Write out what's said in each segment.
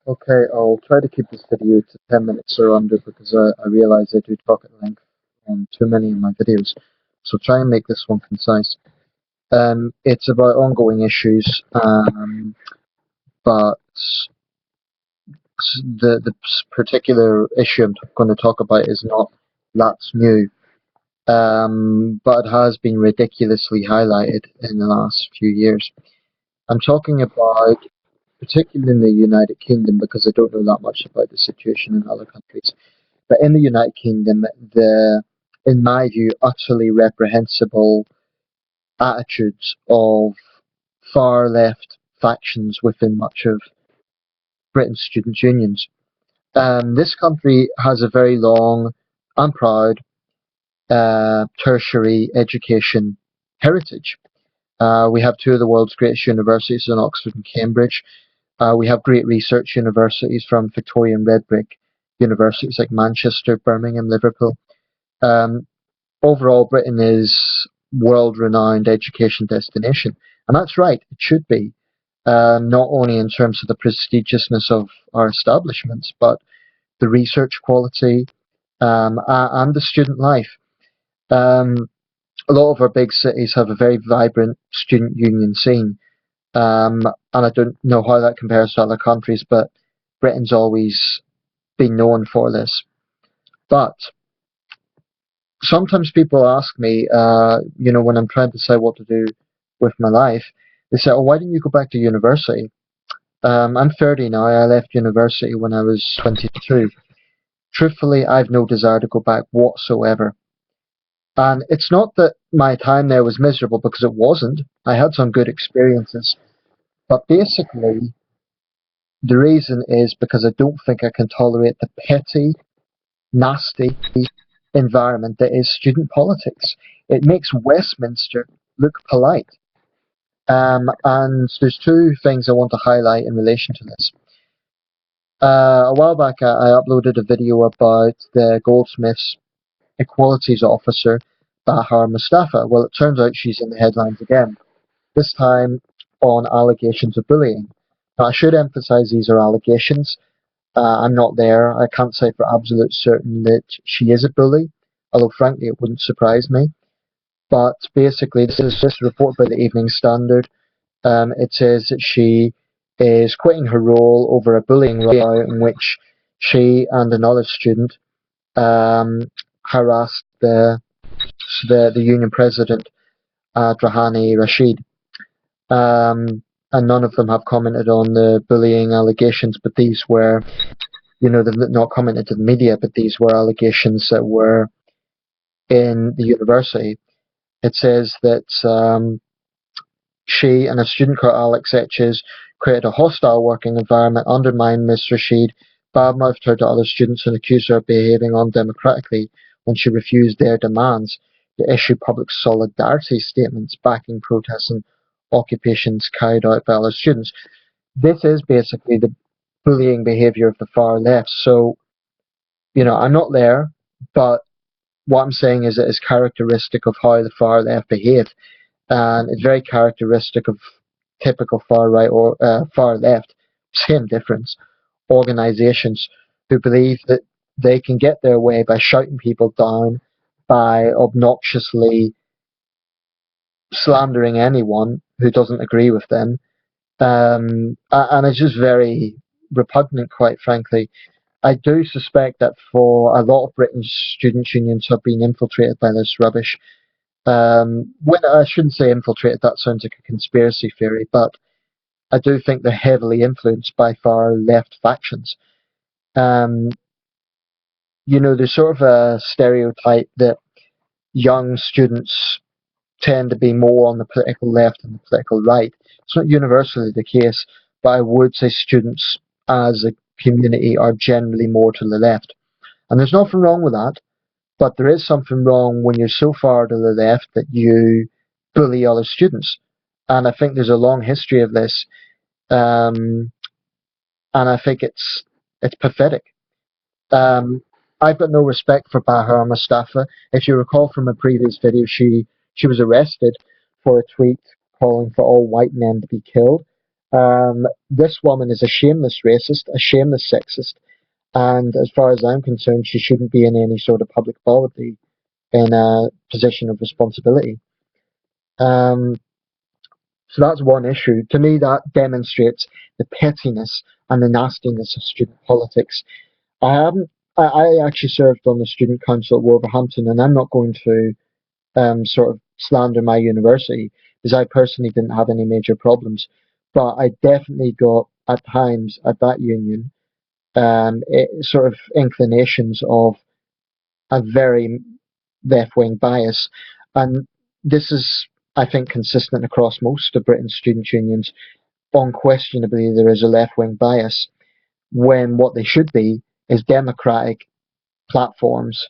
Okay, I'll try to keep this video to 10 minutes or under because I realize I do talk at length on too many of my videos. So try and make this one concise. It's about ongoing issues, but the particular issue I'm going to talk about is not that's new, but it has been ridiculously highlighted in the last few years. I'm talking about, particularly in the United Kingdom, because I don't know that much about the situation in other countries. But in the United Kingdom, in my view, utterly reprehensible attitudes of far left factions within much of Britain's student unions. This country has a very long and proud tertiary education heritage. We have two of the world's greatest universities in Oxford and Cambridge. We have great research universities from Victorian red brick universities like Manchester, Birmingham, Liverpool. Um, Overall, Britain is world-renowned education destination, and that's right. It should be, not only in terms of the prestigiousness of our establishments, but the research quality and the student life. Um, a lot of our big cities have a very vibrant student union scene, and I don't know how that compares to other countries, but Britain's always been known for this. But sometimes people ask me, when I'm trying to decide what to do with my life, they say, "Oh, why didn't you go back to university?" I'm 30 now. I left university when I was 22. Truthfully, I've no desire to go back whatsoever. And it's not that my time there was miserable, because it wasn't. I had some good experiences. But basically, the reason is because I don't think I can tolerate the petty, nasty environment that is student politics. It makes Westminster look polite. And there's two things I want to highlight in relation to this. A while back, I uploaded a video about the Goldsmiths Equalities Officer, Bahar Mustafa. Well, it turns out she's in the headlines again, this time on allegations of bullying. Now, I should emphasize these are allegations. I'm not there. I can't say for absolute certain that she is a bully, although frankly it wouldn't surprise me. But basically, this is just a report by the Evening Standard. It says that she is quitting her role over a bullying row in which she and another student harassed the union president, Drahani Rashid. And none of them have commented on the bullying allegations, but these were, they've not commented to the media, but these were allegations that were in the university. It says that she and a student called Alex Etches created a hostile working environment, undermined Ms. Rashid, badmouthed her to other students, and accused her of behaving undemocratically when she refused their demands to issue public solidarity statements backing protests and occupations carried out by other students. This is basically the bullying behaviour of the far left. So, I'm not there, but what I'm saying is it is characteristic of how the far left behave, and it's very characteristic of typical far right or far left, same difference, organisations who believe that they can get their way by shouting people down, by obnoxiously slandering anyone who doesn't agree with them, and it's just very repugnant, quite frankly. I do suspect that for a lot of Britain's student unions have been infiltrated by this rubbish. When I shouldn't say infiltrated, that sounds like a conspiracy theory, but I do think they're heavily influenced by far left factions. Um, there's sort of a stereotype that young students tend to be more on the political left than the political right. It's not universally the case, but I would say students as a community are generally more to the left. And there's nothing wrong with that, but there is something wrong when you're so far to the left that you bully other students. And I think there's a long history of this, um, and I think it's pathetic. Um, I've got no respect for Bahar Mustafa. If you recall from a previous video, she was arrested for a tweet calling for all white men to be killed. This woman is a shameless racist, a shameless sexist, and as far as I'm concerned, she shouldn't be in any sort of public body in a position of responsibility. Um, so that's one issue. To me, that demonstrates the pettiness and the nastiness of student politics. I haven't. I actually served on the student council at Wolverhampton, and I'm not going to sort of slander my university because I personally didn't have any major problems, but I definitely got at times at that union sort of inclinations of a very left-wing bias, and this is, I think, consistent across most of Britain's student unions. Unquestionably, there is a left-wing bias when what they should be is democratic platforms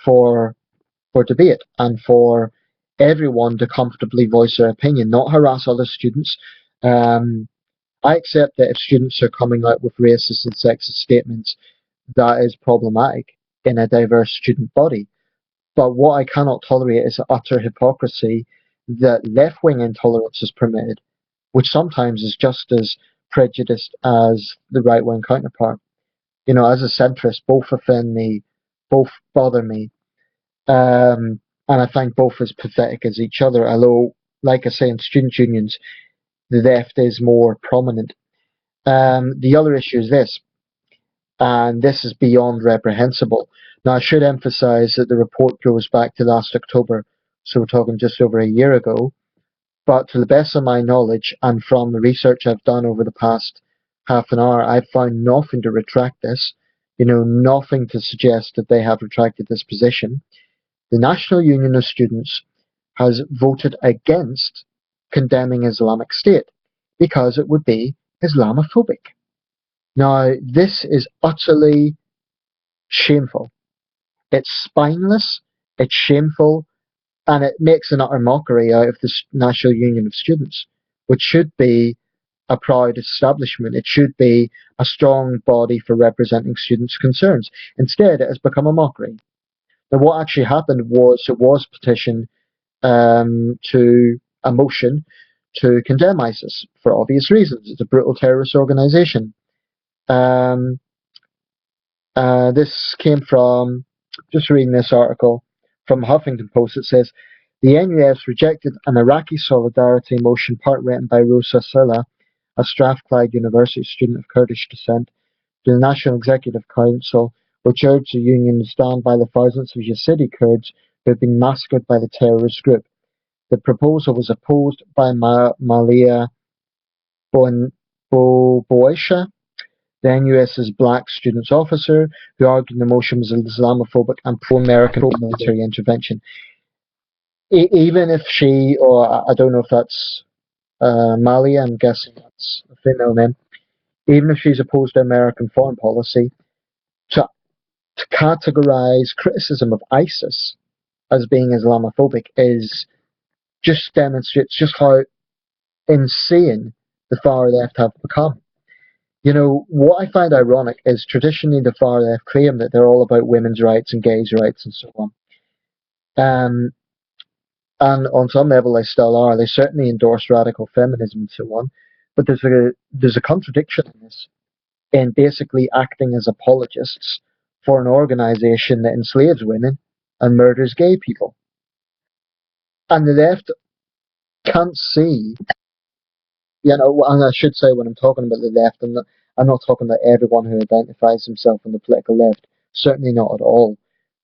for debate and for everyone to comfortably voice their opinion, not harass other students. Um, I accept that if students are coming out with racist and sexist statements, that is problematic in a diverse student body. But what I cannot tolerate is the utter hypocrisy that left wing intolerance is permitted, which sometimes is just as prejudiced as the right wing counterpart. You know, as a centrist, both offend me, both bother me, and I find both as pathetic as each other. Although, like I say, in student unions, the left is more prominent. The other issue is this, and this is beyond reprehensible. Now, I should emphasise that the report goes back to last October, so we're talking just over a year ago. But to the best of my knowledge, and from the research I've done over the past half an hour, I've found nothing to retract this. You know, nothing to suggest that they have retracted this position. The National Union of Students has voted against condemning Islamic State because it would be Islamophobic. Now, this is utterly shameful. It's spineless, it's shameful, and it makes an utter mockery out of the National Union of Students, which should be a proud establishment. It should be a strong body for representing students' concerns. Instead, it has become a mockery. Now, what actually happened was it was petitioned to a motion to condemn ISIS for obvious reasons. It's a brutal terrorist organization. Um, this came from, just reading this article from Huffington Post. It says, the NUS rejected an Iraqi solidarity motion part written by Rosa Silla, a Strathclyde University student of Kurdish descent, to the National Executive Council, which urged the union to stand by the thousands of Yazidi Kurds who have been massacred by the terrorist group. The proposal was opposed by Malia Boisha, the NUS's black students officer, who argued the motion was Islamophobic and pro-American military intervention. Even if she, or I don't know if that's Malia, I'm guessing that's a female name, even if she's opposed to American foreign policy, to, to categorize criticism of ISIS as being Islamophobic is just demonstrates just how insane the far left have become. You know, what I find ironic is traditionally the far left claim that they're all about women's rights and gays' rights and so on. Um, and on some level they still are. They certainly endorse radical feminism and so on. But there's a contradiction in this, in basically acting as apologists for an organization that enslaves women and murders gay people. And the left can't see, you know, and I should say when I'm talking about the left, I'm not talking about everyone who identifies himself on the political left. Certainly not at all.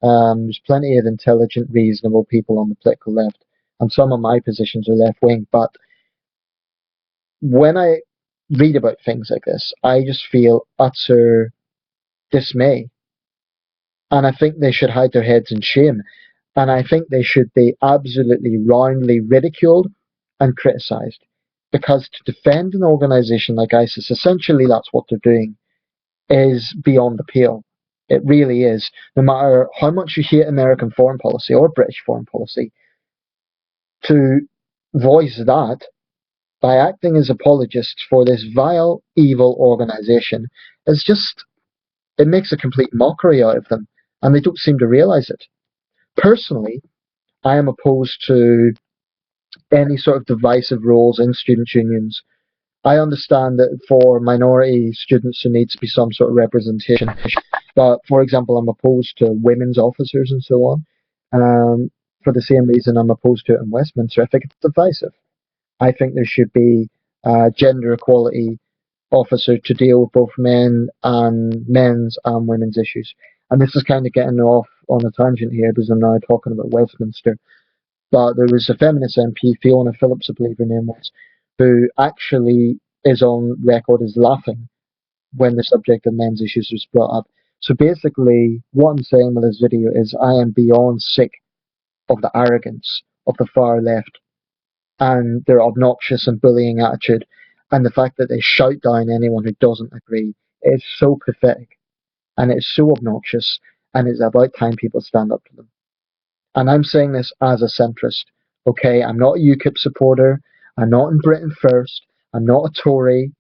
There's plenty of intelligent, reasonable people on the political left, and some of my positions are left wing. But when I read about things like this, I just feel utter dismay. And I think they should hide their heads in shame. And I think they should be absolutely roundly ridiculed and criticised. Because to defend an organisation like ISIS, essentially that's what they're doing, is beyond the pale. It really is. No matter how much you hate American foreign policy or British foreign policy, to voice that by acting as apologists for this vile, evil organisation is just, it makes a complete mockery out of them. And they don't seem to realise it. Personally, I am opposed to any sort of divisive roles in student unions. I understand that for minority students there needs to be some sort of representation, but for example, I'm opposed to women's officers and so on. For the same reason I'm opposed to it in Westminster. I think it's divisive. I think there should be gender equality officer to deal with both men's and women's issues. And this is kind of getting off on a tangent here because I'm now talking about Westminster. But there was a feminist MP, Fiona Phillips, I believe her name was, who actually is on record as laughing when the subject of men's issues was brought up. So basically, what I'm saying with this video is I am beyond sick of the arrogance of the far left and their obnoxious and bullying attitude, and the fact that they shout down anyone who doesn't agree. It's so pathetic, and it's so obnoxious, and it's about time people stand up to them. And I'm saying this as a centrist. Okay, I'm not a UKIP supporter. I'm not in Britain First. I'm not a Tory.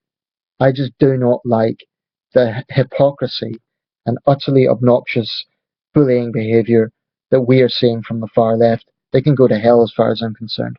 I just do not like the hypocrisy and utterly obnoxious bullying behaviour that we are seeing from the far left. They can go to hell as far as I'm concerned.